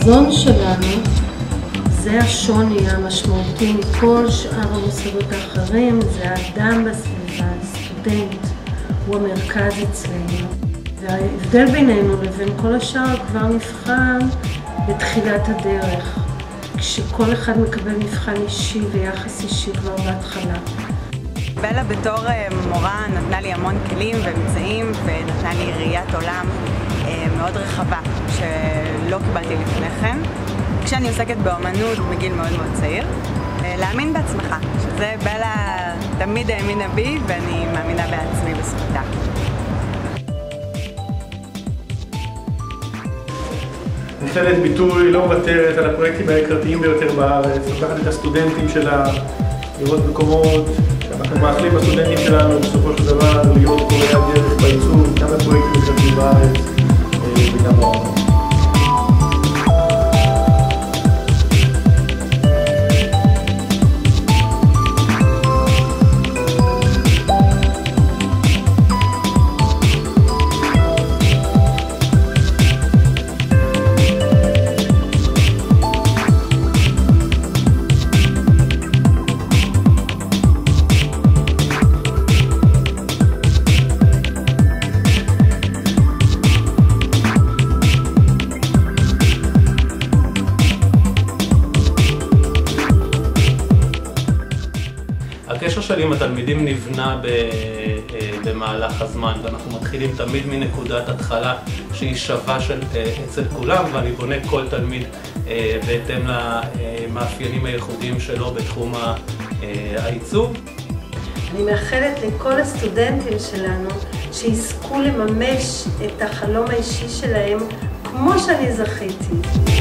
החזון שלנו זה השוני המשמעותי מכל שאר המוסדות האחרים, זה האדם בסביבה, הסטודנט, הוא המרכז אצלנו. וההבדל בינינו לבין כל השאר כבר נבחן בתחילת הדרך, כשכל אחד מקבל מבחן אישי ויחס אישי כבר בהתחלה. בלה בתור מורה נתנה לי המון כלים ואמצעים ונתנה לי ראיית עולם מאוד רחבה שלא קיבלתי לפני כן. כשאני עוסקת באמנות בגיל מאוד מאוד צעיר, להאמין בעצמך, שזה בלה תמיד האמינה בי ואני מאמינה בעצמי בזכותה. מכללת ביטוי לא מוותרת על הפרויקטים היוקרתיים ביותר בארץ, לוקחת את הסטודנטים שלה לראות מקומות שאנחנו מאחלים בסטודנטים שלנו בסופו של דבר להיות קוראי הדרך בעיצוב, גם בפרויקטים יוקרתיים בארץ וגם בעולם. הקשר שלי עם התלמידים נבנה במהלך הזמן, ואנחנו מתחילים תמיד מנקודת התחלה שהיא שווה אצל כולם, ואני בונה כל תלמיד בהתאם למאפיינים הייחודיים שלו בתחום העיצוב. אני מאחלת לכל הסטודנטים שלנו שיזכו לממש את החלום האישי שלהם כמו שאני זכיתי.